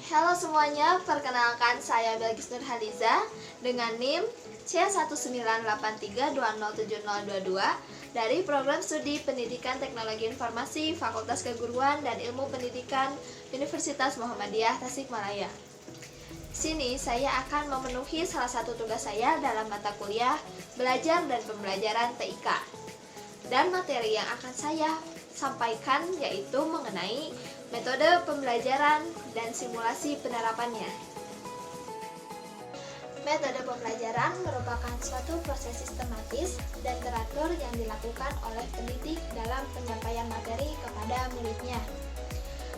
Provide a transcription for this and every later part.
Halo semuanya, perkenalkan saya Belgis Nurhaliza dengan NIM C1983207022 dari Program Studi Pendidikan Teknologi Informasi Fakultas Keguruan dan Ilmu Pendidikan Universitas Muhammadiyah Tasikmalaya. Di sini saya akan memenuhi salah satu tugas saya dalam mata kuliah Belajar dan Pembelajaran TIK. Dan materi yang akan saya sampaikan yaitu mengenai metode pembelajaran dan simulasi penerapannya. Metode pembelajaran merupakan suatu proses sistematis dan teratur yang dilakukan oleh pendidik dalam penyampaian materi kepada muridnya.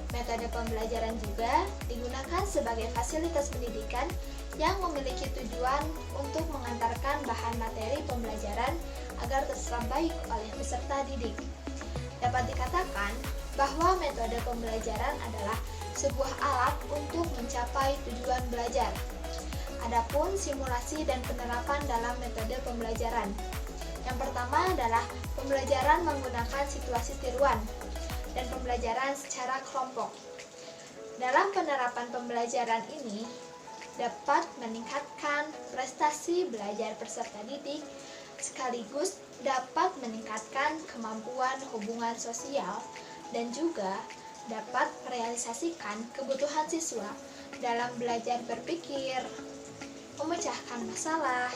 Metode pembelajaran juga digunakan sebagai fasilitas pendidikan yang memiliki tujuan untuk mengantarkan bahan materi pembelajaran agar terserap baik oleh peserta didik. Dapat dikatakan bahwa metode pembelajaran adalah sebuah alat untuk mencapai tujuan belajar. Adapun simulasi dan penerapan dalam metode pembelajaran. Yang pertama adalah pembelajaran menggunakan situasi tiruan dan pembelajaran secara kelompok. Dalam penerapan pembelajaran ini dapat meningkatkan prestasi belajar peserta didik sekaligus dapat meningkatkan kemampuan hubungan sosial dan juga dapat merealisasikan kebutuhan siswa dalam belajar berpikir, memecahkan masalah,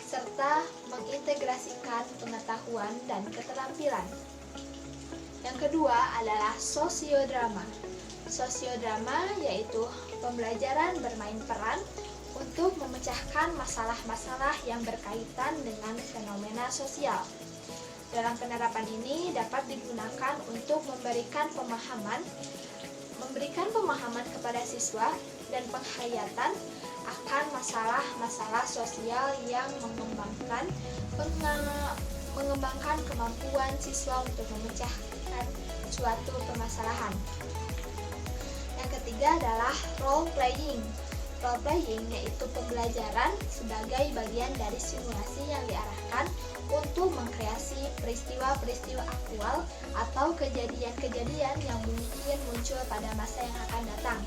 serta mengintegrasikan pengetahuan dan keterampilan. Yang kedua adalah sosiodrama. Sosiodrama yaitu pembelajaran bermain peran untuk memecahkan masalah-masalah yang berkaitan dengan fenomena sosial. Dalam penerapan ini dapat digunakan untuk memberikan pemahaman kepada siswa dan penghayatan akan masalah-masalah sosial yang mengembangkan kemampuan siswa untuk memecahkan suatu permasalahan. Yang ketiga adalah role playing. Role playing yaitu pembelajaran sebagai bagian dari simulasi yang diarahkan untuk mengkreasi peristiwa-peristiwa aktual atau kejadian-kejadian yang mungkin muncul pada masa yang akan datang.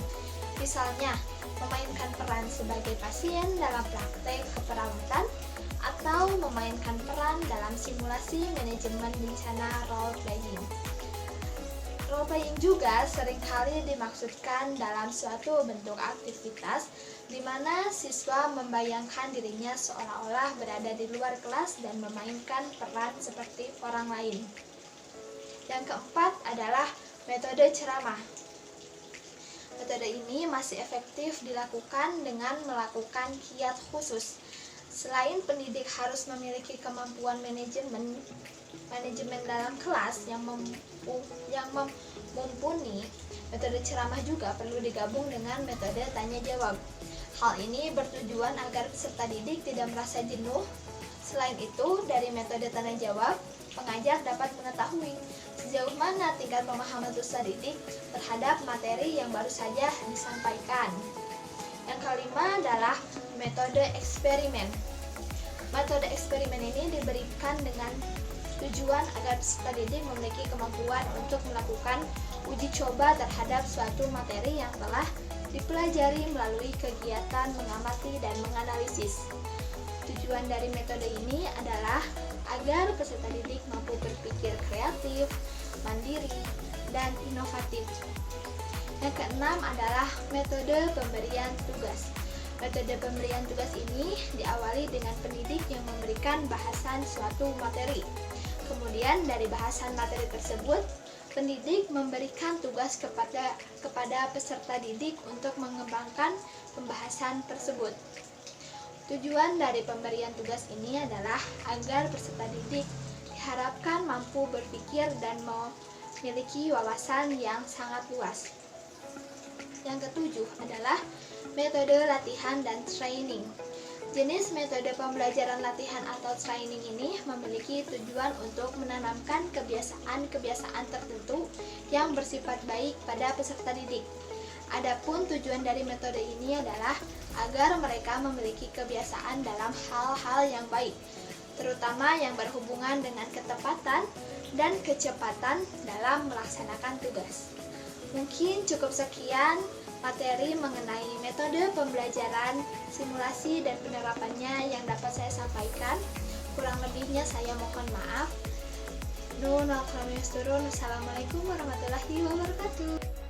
Misalnya, memainkan peran sebagai pasien dalam praktek keperawatan atau memainkan peran dalam simulasi manajemen bencana role playing. Role playing juga seringkali dimaksudkan dalam suatu bentuk aktivitas di mana siswa membayangkan dirinya seolah-olah berada di luar kelas dan memainkan peran seperti orang lain. Yang keempat adalah metode ceramah. Metode ini masih efektif dilakukan dengan melakukan kiat khusus. Selain pendidik harus memiliki kemampuan manajemen dalam kelas yang mumpuni, metode ceramah juga perlu digabung dengan metode tanya jawab. Hal ini bertujuan agar peserta didik tidak merasa jenuh. Selain itu, dari metode tanya jawab, pengajar dapat mengetahui sejauh mana tingkat pemahaman peserta didik terhadap materi yang baru saja disampaikan. Yang kelima adalah metode eksperimen. Metode eksperimen ini diberikan dengan tujuan agar peserta didik memiliki kemampuan untuk melakukan uji coba terhadap suatu materi yang telah dipelajari melalui kegiatan mengamati dan menganalisis. Tujuan dari metode ini adalah agar peserta didik mampu berpikir kreatif, mandiri, dan inovatif. Yang keenam adalah metode pemberian tugas. Metode pemberian tugas ini diawali dengan pendidik yang memberikan bahasan suatu materi. Kemudian dari bahasan materi tersebut, pendidik memberikan tugas kepada peserta didik untuk mengembangkan pembahasan tersebut. Tujuan dari pemberian tugas ini adalah agar peserta didik diharapkan mampu berpikir dan memiliki wawasan yang sangat luas. Yang ketujuh adalah metode latihan dan training. Jenis metode pembelajaran latihan atau training ini memiliki tujuan untuk menanamkan kebiasaan-kebiasaan tertentu yang bersifat baik pada peserta didik. Adapun tujuan dari metode ini adalah agar mereka memiliki kebiasaan dalam hal-hal yang baik, terutama yang berhubungan dengan ketepatan dan kecepatan dalam melaksanakan tugas. Mungkin cukup sekian materi mengenai metode pembelajaran, simulasi, dan penerapannya yang dapat saya sampaikan. Kurang lebihnya saya mohon maaf. Assalamualaikum warahmatullahi wabarakatuh.